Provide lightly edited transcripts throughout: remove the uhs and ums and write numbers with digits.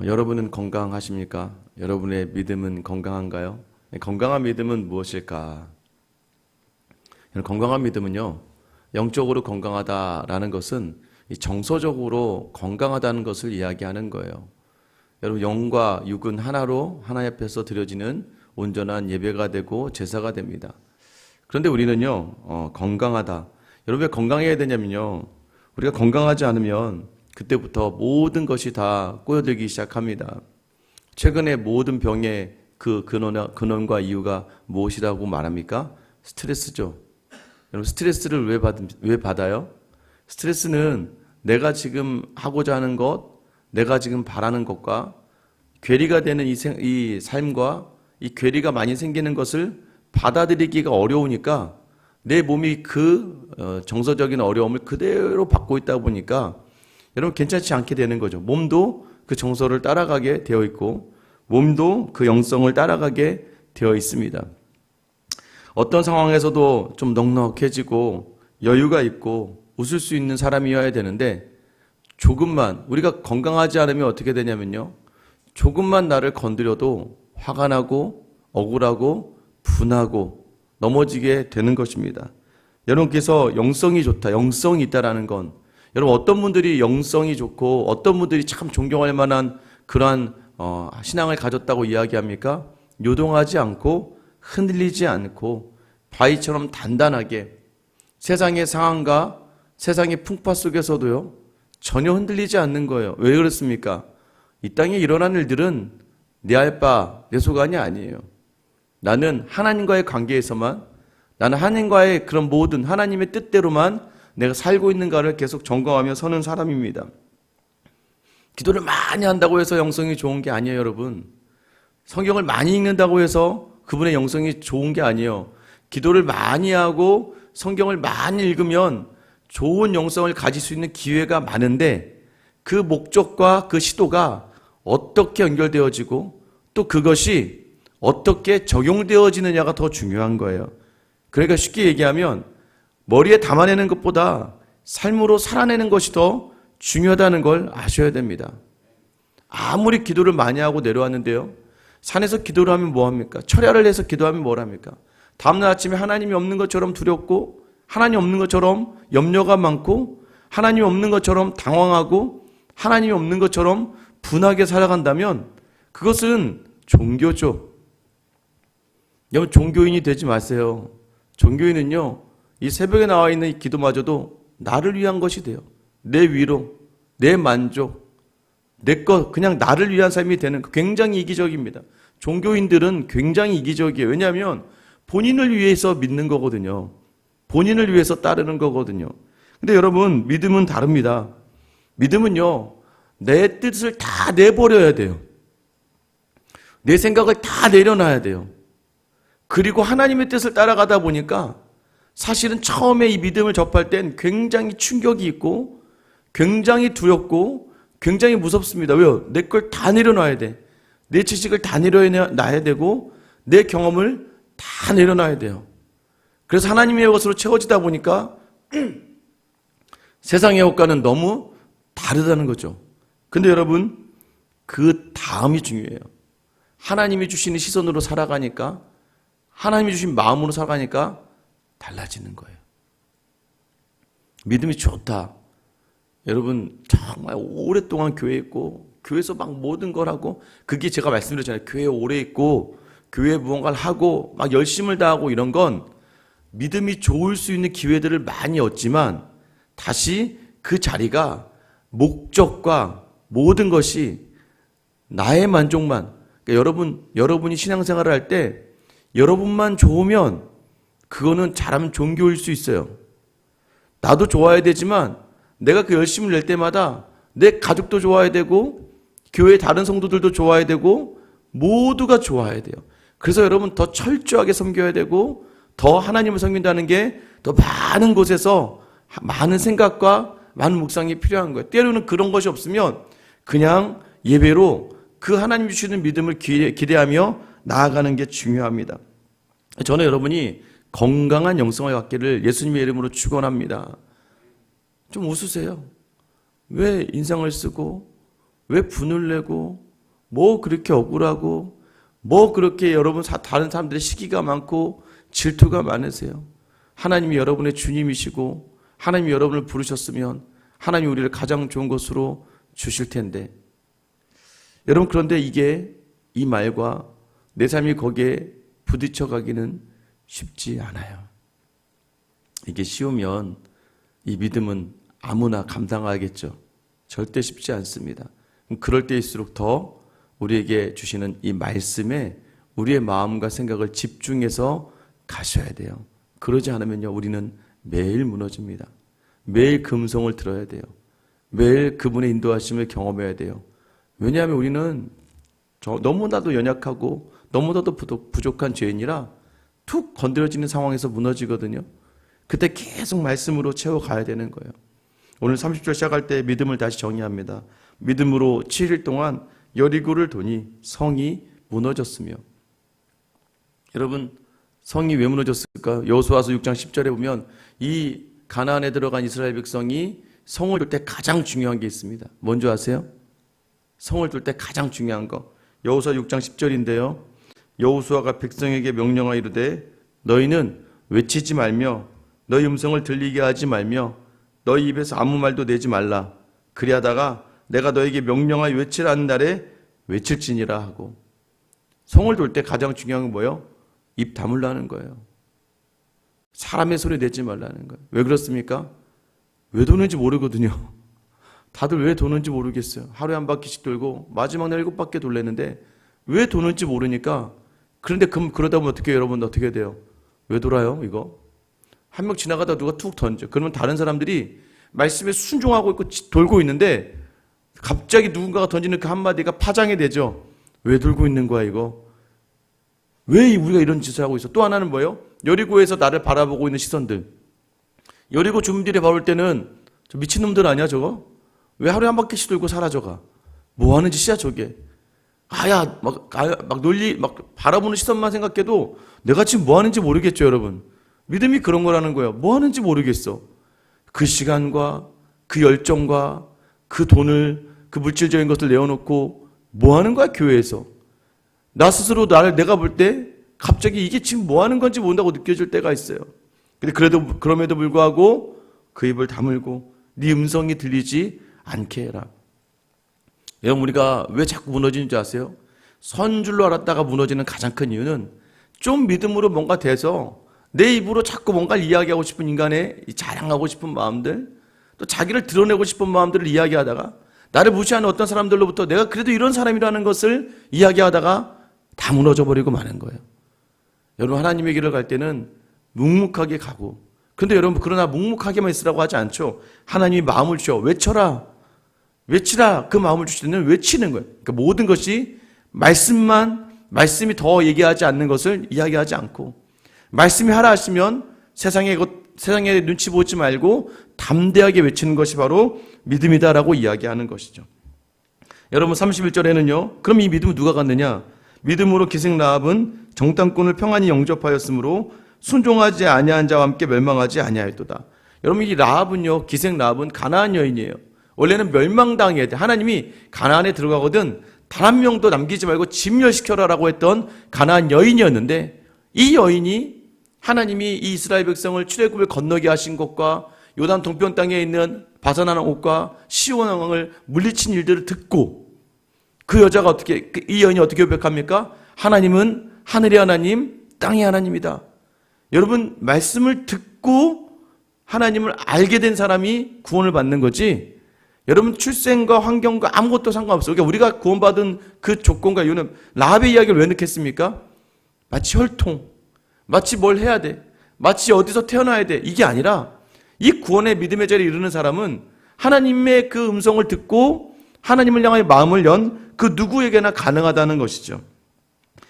여러분은 건강하십니까? 여러분의 믿음은 건강한가요? 건강한 믿음은 무엇일까? 건강한 믿음은요, 영적으로 건강하다라는 것은 정서적으로 건강하다는 것을 이야기하는 거예요. 여러분, 영과 육은 하나로 하나님 앞에서 드려지는 온전한 예배가 되고 제사가 됩니다. 그런데 우리는요, 건강하다. 여러분, 왜 건강해야 되냐면요, 우리가 건강하지 않으면 그때부터 모든 것이 다 꼬여들기 시작합니다. 최근에 모든 병의 그 근원과 이유가 무엇이라고 말합니까? 스트레스죠. 여러분, 스트레스를 왜 받아요? 스트레스는 내가 지금 하고자 하는 것, 내가 지금 바라는 것과 괴리가 되는 이 삶과 이 괴리가 많이 생기는 것을 받아들이기가 어려우니까 내 몸이 그 정서적인 어려움을 그대로 받고 있다 보니까 여러분 괜찮지 않게 되는 거죠. 몸도 그 정서를 따라가게 되어 있고 몸도 그 영성을 따라가게 되어 있습니다. 어떤 상황에서도 좀 넉넉해지고 여유가 있고 웃을 수 있는 사람이어야 되는데 조금만 우리가 건강하지 않으면 어떻게 되냐면요. 조금만 나를 건드려도 화가 나고 억울하고 분하고 넘어지게 되는 것입니다. 여러분께서 영성이 좋다, 영성이 있다라는 건 여러분 어떤 분들이 영성이 좋고 어떤 분들이 참 존경할 만한 그러한 신앙을 가졌다고 이야기합니까? 요동하지 않고 흔들리지 않고 바위처럼 단단하게 세상의 상황과 세상의 풍파 속에서도요 전혀 흔들리지 않는 거예요. 왜 그렇습니까? 이 땅에 일어난 일들은 내 알 바, 내 소관이 아니에요. 나는 하나님과의 관계에서만 나는 하나님과의 그런 모든 하나님의 뜻대로만 내가 살고 있는가를 계속 점검하며 서는 사람입니다. 기도를 많이 한다고 해서 영성이 좋은 게 아니에요, 여러분. 성경을 많이 읽는다고 해서 그분의 영성이 좋은 게 아니에요. 기도를 많이 하고 성경을 많이 읽으면 좋은 영성을 가질 수 있는 기회가 많은데 그 목적과 그 시도가 어떻게 연결되어지고 또 그것이 어떻게 적용되어지느냐가 더 중요한 거예요. 그러니까 쉽게 얘기하면 머리에 담아내는 것보다 삶으로 살아내는 것이 더 중요하다는 걸 아셔야 됩니다. 아무리 기도를 많이 하고 내려왔는데요. 산에서 기도를 하면 뭐합니까? 철야를 해서 기도하면 뭘 합니까? 다음날 아침에 하나님이 없는 것처럼 두렵고 하나님 없는 것처럼 염려가 많고 하나님이 없는 것처럼 당황하고 하나님이 없는 것처럼 분하게 살아간다면 그것은 종교죠. 여러분 종교인이 되지 마세요. 종교인은요. 이 새벽에 나와 있는 이 기도마저도 나를 위한 것이 돼요. 내 위로, 내 만족, 내 것, 그냥 나를 위한 삶이 되는 굉장히 이기적입니다. 종교인들은 굉장히 이기적이에요. 왜냐하면 본인을 위해서 믿는 거거든요. 본인을 위해서 따르는 거거든요. 근데 여러분, 믿음은 다릅니다. 믿음은요, 내 뜻을 다 내버려야 돼요. 내 생각을 다 내려놔야 돼요. 그리고 하나님의 뜻을 따라가다 보니까 사실은 처음에 이 믿음을 접할 땐 굉장히 충격이 있고 굉장히 두렵고 굉장히 무섭습니다. 왜요? 내 걸 다 내려놔야 돼. 내 지식을 다 내려놔야 되고 내 경험을 다 내려놔야 돼요. 그래서 하나님의 것으로 채워지다 보니까 세상의 것과는 너무 다르다는 거죠. 근데 여러분 그 다음이 중요해요. 하나님이 주시는 시선으로 살아가니까 하나님이 주신 마음으로 살아가니까 달라지는 거예요. 믿음이 좋다. 여러분 정말 오랫동안 교회에 있고 교회에서 막 모든 걸 하고 그게 제가 말씀드렸잖아요. 교회에 오래 있고 교회에 무언가를 하고 막 열심을 다하고 이런 건 믿음이 좋을 수 있는 기회들을 많이 얻지만 다시 그 자리가 목적과 모든 것이 나의 만족만 그러니까 여러분이 신앙생활을 할 때 여러분만 좋으면 그거는 잘하면 종교일 수 있어요. 나도 좋아야 되지만 내가 그 열심을 낼 때마다 내 가족도 좋아야 되고 교회 다른 성도들도 좋아야 되고 모두가 좋아야 돼요. 그래서 여러분 더 철저하게 섬겨야 되고 더 하나님을 섬긴다는 게 더 많은 곳에서 많은 생각과 많은 묵상이 필요한 거예요. 때로는 그런 것이 없으면 그냥 예배로 그 하나님 주시는 믿음을 기대하며 나아가는 게 중요합니다. 저는 여러분이 건강한 영성을 갖기를 예수님의 이름으로 축원합니다. 좀 웃으세요. 왜 인상을 쓰고 왜 분을 내고 뭐 그렇게 억울하고 뭐 그렇게 여러분 다른 사람들의 시기가 많고 질투가 많으세요? 하나님이 여러분의 주님이시고 하나님이 여러분을 부르셨으면 하나님이 우리를 가장 좋은 것으로 주실 텐데, 여러분 그런데 이 말과 내 삶이 거기에 부딪혀 가기는 쉽지 않아요. 이게 쉬우면 이 믿음은 아무나 감당하겠죠. 절대 쉽지 않습니다. 그럴 때일수록 더 우리에게 주시는 이 말씀에 우리의 마음과 생각을 집중해서 가셔야 돼요. 그러지 않으면요, 우리는 매일 무너집니다. 매일 그 음성을 들어야 돼요. 매일 그분의 인도하심을 경험해야 돼요. 왜냐하면 우리는 너무나도 연약하고 너무나도 부족한 죄인이라 툭 건드려지는 상황에서 무너지거든요. 그때 계속 말씀으로 채워가야 되는 거예요. 오늘 30절 시작할 때 믿음을 다시 정의합니다. 믿음으로 7일 동안 여리고를 도니 성이 무너졌으며. 여러분, 성이 왜 무너졌을까요? 여호수아서 6장 10절에 보면 이 가나안에 들어간 이스라엘 백성이 성을 둘 때 가장 중요한 게 있습니다. 뭔지 아세요? 성을 둘 때 가장 중요한 거. 여호수아 6장 10절인데요. 여호수아가 백성에게 명령하여 이르되 너희는 외치지 말며 너희 음성을 들리게 하지 말며 너희 입에서 아무 말도 내지 말라. 그리하다가 내가 너에게 명령하여 외치라는 날에 외칠지니라 하고. 성을 둘 때 가장 중요한 건 뭐예요? 입 다물라는 거예요. 사람의 소리 내지 말라는 거예요. 왜 그렇습니까? 왜 도는지 모르거든요. 다들 왜 도는지 모르겠어요. 하루에 한 바퀴씩 돌고 마지막 날 7바퀴 돌랬는데 왜 도는지 모르니까. 그런데 그러다 보면 여러분 어떻게 돼요? 왜 돌아요 이거? 한 명 지나가다 누가 툭 던져. 그러면 다른 사람들이 말씀에 순종하고 있고 돌고 있는데 갑자기 누군가가 던지는 그 한마디가 파장이 되죠. 왜 돌고 있는 거야 이거? 왜 우리가 이런 짓을 하고 있어? 또 하나는 뭐예요? 여리고에서 나를 바라보고 있는 시선들. 여리고 주민들이 바올 때는 저 미친놈들 아니야 저거? 왜 하루에 한 바퀴씩 돌고 사라져가? 뭐 하는 짓이야 저게? 막 바라보는 시선만 생각해도 내가 지금 뭐 하는지 모르겠죠 여러분. 믿음이 그런 거라는 거예요. 뭐 하는지 모르겠어. 그 시간과 그 열정과 그 돈을, 그 물질적인 것을 내어놓고 뭐 하는 거야 교회에서? 나 스스로 내가 볼 때 갑자기 이게 지금 뭐 하는 건지 모른다고 느껴질 때가 있어요. 근데 그럼에도 불구하고 그 입을 다물고 네 음성이 들리지 않게 해라. 여러분 우리가 왜 자꾸 무너지는지 아세요? 선 줄로 알았다가 무너지는 가장 큰 이유는 좀 믿음으로 뭔가 돼서 내 입으로 자꾸 뭔가를 이야기하고 싶은 인간의 자랑하고 싶은 마음들, 또 자기를 드러내고 싶은 마음들을 이야기하다가 나를 무시하는 어떤 사람들로부터 내가 그래도 이런 사람이라는 것을 이야기하다가 다 무너져 버리고 마는 거예요. 여러분 하나님의 길을 갈 때는 묵묵하게 가고, 근데 여러분 그러나 묵묵하게만 있으라고 하지 않죠. 하나님이 마음을 주셔. 외쳐라. 외치라. 그 마음을 주실 때는 외치는 거예요. 그러니까 모든 것이 말씀이 더 얘기하지 않는 것을 이야기하지 않고, 말씀이 하라 하시면 세상에 눈치 보지 말고 담대하게 외치는 것이 바로 믿음이다라고 이야기하는 것이죠. 여러분 31절에는요. 그럼 이 믿음은 누가 갖느냐? 믿음으로 기생 라합은 정탐꾼을 평안히 영접하였으므로 순종하지 아니한 자와 함께 멸망하지 아니하였도다. 여러분 이 라합은요. 기생 라합은 가나안 여인이에요. 원래는 멸망당해야 돼. 하나님이 가나안에 들어가거든 단 한 명도 남기지 말고 진멸시켜라라고 했던 가나안 여인이었는데, 이 여인이 하나님이 이 이스라엘 백성을 출애굽을 건너게 하신 것과 요단 동편 땅에 있는 바산하는 옥과 시온 왕을 물리친 일들을 듣고 그 여자가 이 여인이 어떻게 고백합니까? 하나님은 하늘의 하나님, 땅의 하나님이다. 여러분 말씀을 듣고 하나님을 알게 된 사람이 구원을 받는 거지, 여러분 출생과 환경과 아무것도 상관없어요. 그러니까 우리가 구원받은 그 조건과 이유는 라합의 이야기를 왜 넣겠습니까? 마치 혈통, 마치 뭘 해야 돼, 마치 어디서 태어나야 돼, 이게 아니라 이 구원의 믿음의 자리에 이르는 사람은 하나님의 그 음성을 듣고 하나님을 향하여 마음을 연 그 누구에게나 가능하다는 것이죠.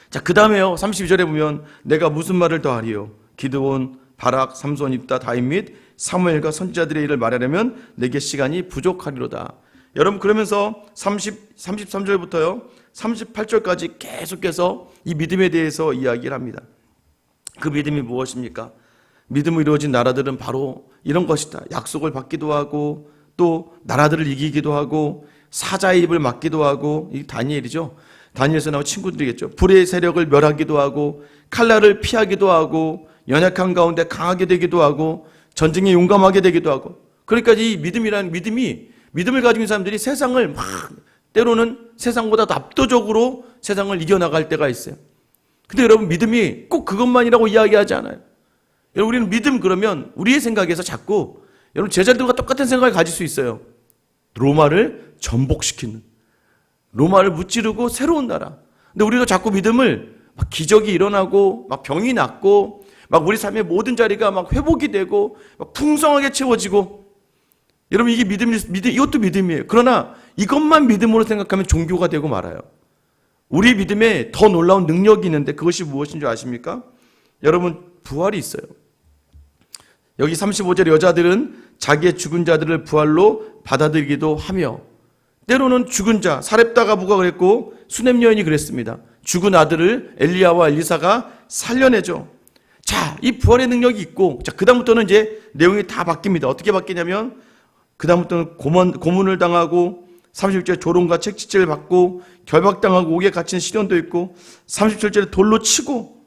자, 그 다음에요. 32절에 보면 내가 무슨 말을 더하리요? 기드온, 바락, 삼손, 입다, 다윗 및 사무엘과 선지자들의 일을 말하려면 내게 시간이 부족하리로다. 여러분 그러면서 33절부터요 38절까지 계속해서 이 믿음에 대해서 이야기를 합니다. 그 믿음이 무엇입니까? 믿음으로 이루어진 나라들은 바로 이런 것이다. 약속을 받기도 하고 또 나라들을 이기기도 하고 사자의 입을 막기도 하고, 이 다니엘이죠. 다니엘에서 나온 친구들이겠죠. 불의 세력을 멸하기도 하고, 칼날을 피하기도 하고, 연약한 가운데 강하게 되기도 하고, 전쟁에 용감하게 되기도 하고. 그러니까 이 믿음이라는 믿음을 가지고 있는 사람들이 세상을 막 때로는 세상보다 압도적으로 세상을 이겨나갈 때가 있어요. 근데 여러분, 믿음이 꼭 그것만이라고 이야기하지 않아요. 여러분, 우리는 믿음 그러면 우리의 생각에서 자꾸 여러분 제자들과 똑같은 생각을 가질 수 있어요. 로마를 전복시키는, 로마를 무찌르고 새로운 나라. 근데 우리도 자꾸 믿음을 막 기적이 일어나고 막 병이 낫고 막 우리 삶의 모든 자리가 막 회복이 되고 막 풍성하게 채워지고. 여러분, 이게 이것도 믿음이에요. 그러나 이것만 믿음으로 생각하면 종교가 되고 말아요. 우리 믿음에 더 놀라운 능력이 있는데 그것이 무엇인 줄 아십니까? 여러분, 부활이 있어요. 여기 35절 여자들은 자기의 죽은 자들을 부활로 받아들이기도 하며, 때로는 죽은 자, 사렙다 가부가 그랬고 수넴 여인이 그랬습니다. 죽은 아들을 엘리야와 엘리사가 살려내죠. 자, 이 부활의 능력이 있고, 자, 그다음부터는 이제 내용이 다 바뀝니다. 어떻게 바뀌냐면, 그다음부터는 고문을 당하고, 36절에 조롱과 채찍질을 받고, 결박당하고, 옥에 갇힌 시련도 있고, 37절에 돌로 치고,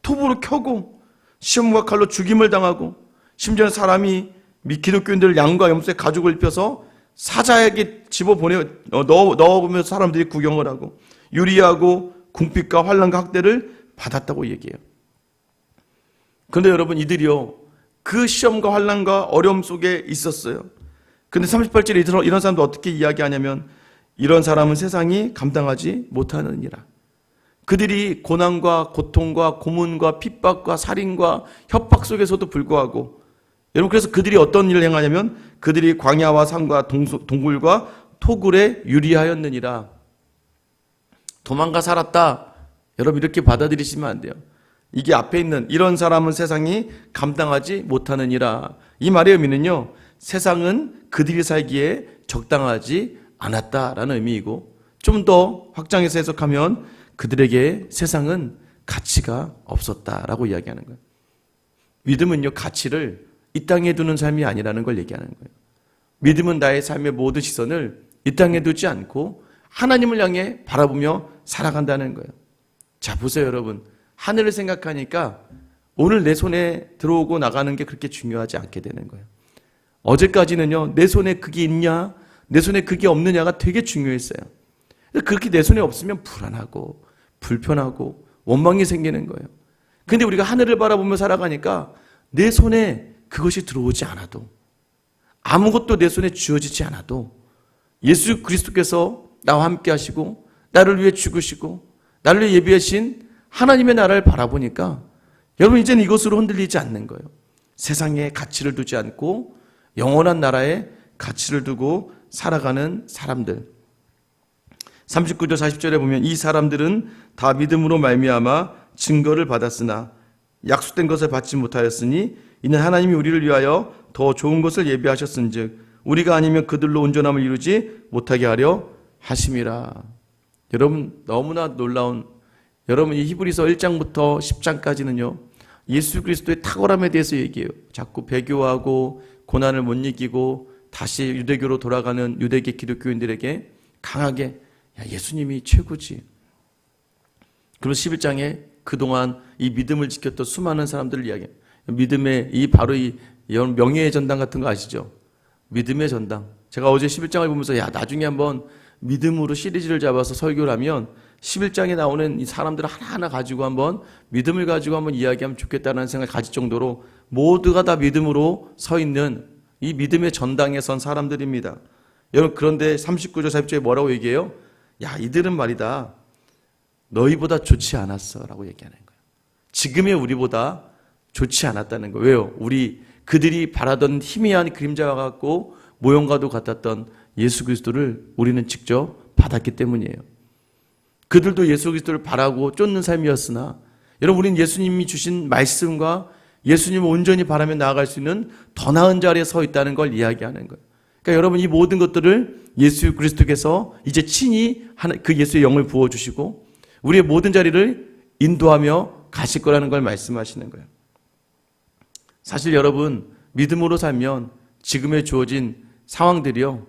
톱으로 켜고, 시험과 칼로 죽임을 당하고, 심지어는 사람이 기독교인들을 양과 염소의 가죽을 입혀서 사자에게 넣어보면서 사람들이 구경을 하고, 유리하고 궁핍과 환난과 학대를 받았다고 얘기해요. 그런데 여러분, 이들이요, 그 시험과 환난과 어려움 속에 있었어요. 근데 38절에 이런 사람도 어떻게 이야기하냐면, 이런 사람은 세상이 감당하지 못하느니라. 그들이 고난과 고통과 고문과 핍박과 살인과 협박 속에서도 불구하고, 여러분, 그래서 그들이 어떤 일을 행하냐면 그들이 광야와 산과 동굴과 토굴에 유리하였느니라. 도망가 살았다. 여러분, 이렇게 받아들이시면 안 돼요. 이게 앞에 있는 이런 사람은 세상이 감당하지 못하느니라. 이 말의 의미는요, 세상은 그들이 살기에 적당하지 않았다라는 의미이고, 좀 더 확장해서 해석하면 그들에게 세상은 가치가 없었다라고 이야기하는 거예요. 믿음은요, 가치를 이 땅에 두는 삶이 아니라는 걸 얘기하는 거예요. 믿음은 나의 삶의 모든 시선을 이 땅에 두지 않고 하나님을 향해 바라보며 살아간다는 거예요. 자, 보세요, 여러분. 하늘을 생각하니까 오늘 내 손에 들어오고 나가는 게 그렇게 중요하지 않게 되는 거예요. 어제까지는요, 내 손에 그게 있냐, 내 손에 그게 없느냐가 되게 중요했어요. 그렇게 내 손에 없으면 불안하고 불편하고 원망이 생기는 거예요. 근데 우리가 하늘을 바라보며 살아가니까 내 손에 그것이 들어오지 않아도, 아무것도 내 손에 쥐어지지 않아도 예수 그리스도께서 나와 함께 하시고 나를 위해 죽으시고 나를 위해 예비하신 하나님의 나라를 바라보니까 여러분, 이제는 이것으로 흔들리지 않는 거예요. 세상에 가치를 두지 않고 영원한 나라에 가치를 두고 살아가는 사람들. 39절 40절에 보면, 이 사람들은 다 믿음으로 말미암아 증거를 받았으나 약속된 것을 받지 못하였으니 이는 하나님이 우리를 위하여 더 좋은 것을 예비하셨은즉 우리가 아니면 그들로 온전함을 이루지 못하게 하려 하심이라. 여러분, 너무나 놀라운, 여러분, 이 히브리서 1장부터 10장까지는요 예수 그리스도의 탁월함에 대해서 얘기해요. 자꾸 배교하고 고난을 못 이기고 다시 유대교로 돌아가는 유대계 기독교인들에게 강하게, 야, 예수님이 최고지. 그리고 11장에 그동안 이 믿음을 지켰던 수많은 사람들을 이야기해요. 믿음의 바로 이 명예의 전당 같은 거 아시죠? 믿음의 전당. 제가 어제 11장을 보면서, 야, 나중에 한번 믿음으로 시리즈를 잡아서 설교를 하면 11장에 나오는 이 사람들을 하나하나 가지고 한번 믿음을 가지고 한번 이야기하면 좋겠다는 생각을 가질 정도로 모두가 다 믿음으로 서 있는 이 믿음의 전당에 선 사람들입니다. 여러분, 그런데 39절 40절에 뭐라고 얘기해요? 야, 이들은 말이다, 너희보다 좋지 않았어 라고 얘기하는 거예요. 지금의 우리보다 좋지 않았다는 거예요. 왜요? 그들이 바라던 희미한 그림자와 같고 모형과도 같았던 예수 그리스도를 우리는 직접 받았기 때문이에요. 그들도 예수 그리스도를 바라고 쫓는 삶이었으나, 여러분, 우리는 예수님이 주신 말씀과 예수님을 온전히 바라며 나아갈 수 있는 더 나은 자리에 서 있다는 걸 이야기하는 거예요. 그러니까 여러분, 이 모든 것들을 예수 그리스도께서 이제 친히 그 예수의 영을 부어주시고 우리의 모든 자리를 인도하며 가실 거라는 걸 말씀하시는 거예요. 사실 여러분, 믿음으로 살면 지금에 주어진 상황들이요,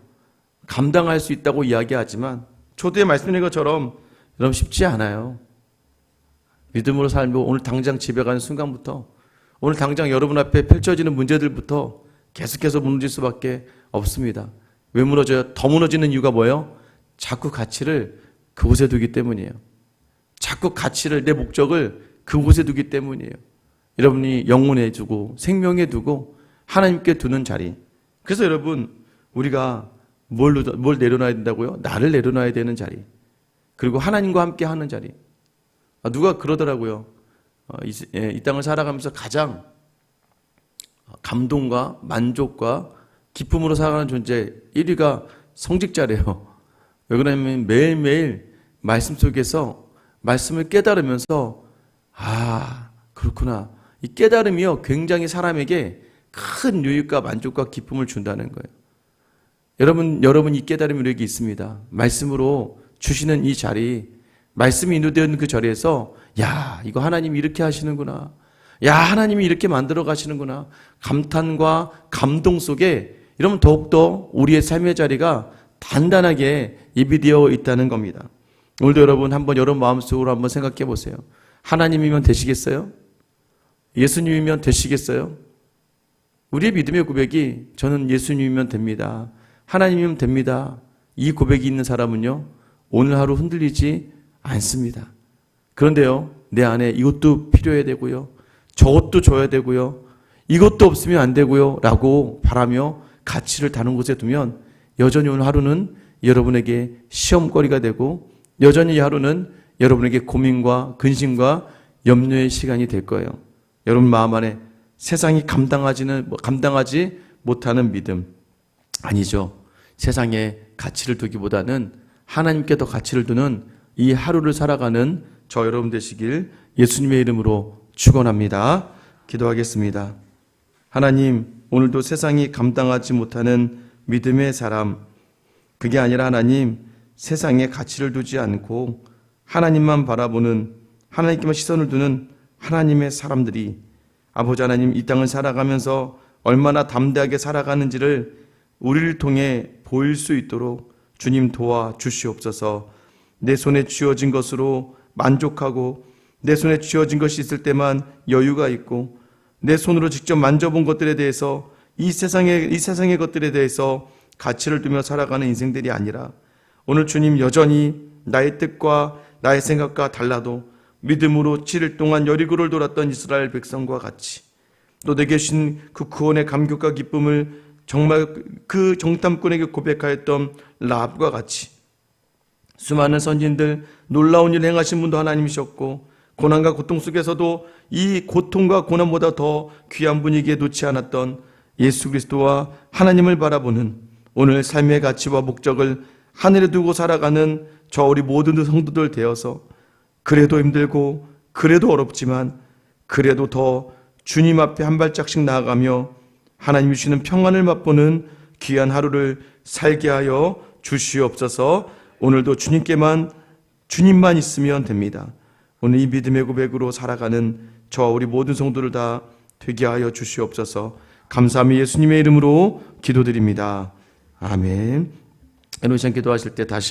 감당할 수 있다고 이야기하지만 초대에 말씀드린 것처럼 여러분 쉽지 않아요. 믿음으로 살고 오늘 당장 집에 가는 순간부터, 오늘 당장 여러분 앞에 펼쳐지는 문제들부터 계속해서 무너질 수밖에 없습니다. 왜 무너져요? 더 무너지는 이유가 뭐예요? 자꾸 가치를 그곳에 두기 때문이에요. 자꾸 가치를, 내 목적을 그곳에 두기 때문이에요. 여러분이 영혼에 두고 생명에 두고 하나님께 두는 자리. 그래서 여러분, 우리가 뭘 내려놔야 된다고요? 나를 내려놔야 되는 자리. 그리고 하나님과 함께 하는 자리. 누가 그러더라고요. 이 땅을 살아가면서 가장 감동과 만족과 기쁨으로 살아가는 존재 1위가 성직자래요. 왜 그러냐면 매일매일 말씀 속에서 말씀을 깨달으면서 그렇구나. 이 깨달음이요 굉장히 사람에게 큰 유익과 만족과 기쁨을 준다는 거예요. 여러분 이 깨달음이 우리에게 있습니다. 말씀으로 주시는 이 자리, 말씀이 인도되어 있는 그 자리에서 이거 하나님이 이렇게 하시는구나. 하나님이 이렇게 만들어 가시는구나. 감탄과 감동 속에 여러분 더욱더 우리의 삶의 자리가 단단하게 예비되어 있다는 겁니다. 오늘도 여러분 한번 여러분 마음속으로 한번 생각해 보세요. 하나님이면 되시겠어요? 예수님이면 되시겠어요? 우리의 믿음의 고백이 저는 예수님이면 됩니다. 하나님이면 됩니다. 이 고백이 있는 사람은요, 오늘 하루 흔들리지 않습니다. 그런데요, 내 안에 이것도 필요해야 되고요, 저것도 줘야 되고요, 이것도 없으면 안 되고요 라고 바라며 가치를 다른 곳에 두면 여전히 오늘 하루는 여러분에게 시험거리가 되고 여전히 이 하루는 여러분에게 고민과 근심과 염려의 시간이 될 거예요. 여러분 마음 안에 세상이 감당하지 못하는 믿음, 아니죠. 세상에 가치를 두기보다는 하나님께 더 가치를 두는 이 하루를 살아가는 저 여러분 되시길 예수님의 이름으로 축원합니다. 기도하겠습니다. 하나님, 오늘도 세상이 감당하지 못하는 믿음의 사람, 그게 아니라 하나님, 세상에 가치를 두지 않고 하나님만 바라보는, 하나님께만 시선을 두는 하나님의 사람들이 아버지 하나님, 이 땅을 살아가면서 얼마나 담대하게 살아가는지를 우리를 통해 보일 수 있도록 주님 도와주시옵소서. 내 손에 쥐어진 것으로 만족하고 내 손에 쥐어진 것이 있을 때만 여유가 있고 내 손으로 직접 만져본 것들에 대해서 이 세상의 것들에 대해서 가치를 두며 살아가는 인생들이 아니라 오늘 주님 여전히 나의 뜻과 나의 생각과 달라도 믿음으로 7일 동안 여리고를 돌았던 이스라엘 백성과 같이 또 내게 주신 그 구원의 감격과 기쁨을 정말 그 정탐꾼에게 고백하였던 라합과 같이 수많은 선진들, 놀라운 일을 행하신 분도 하나님이셨고 고난과 고통 속에서도 이 고통과 고난보다 더 귀한 분이기에 놓지 않았던 예수 그리스도와 하나님을 바라보는 오늘 삶의 가치와 목적을 하늘에 두고 살아가는 저 우리 모든 성도들 되어서 그래도 힘들고 그래도 어렵지만 그래도 더 주님 앞에 한 발짝씩 나아가며 하나님이 주시는 평안을 맛보는 귀한 하루를 살게 하여 주시옵소서. 오늘도 주님만 있으면 됩니다. 오늘 이 믿음의 고백으로 살아가는 저 우리 모든 성도를 다 되게 하여 주시옵소서. 감사하며 예수님의 이름으로 기도드립니다. 아멘. 여러분 기도하실 때 다시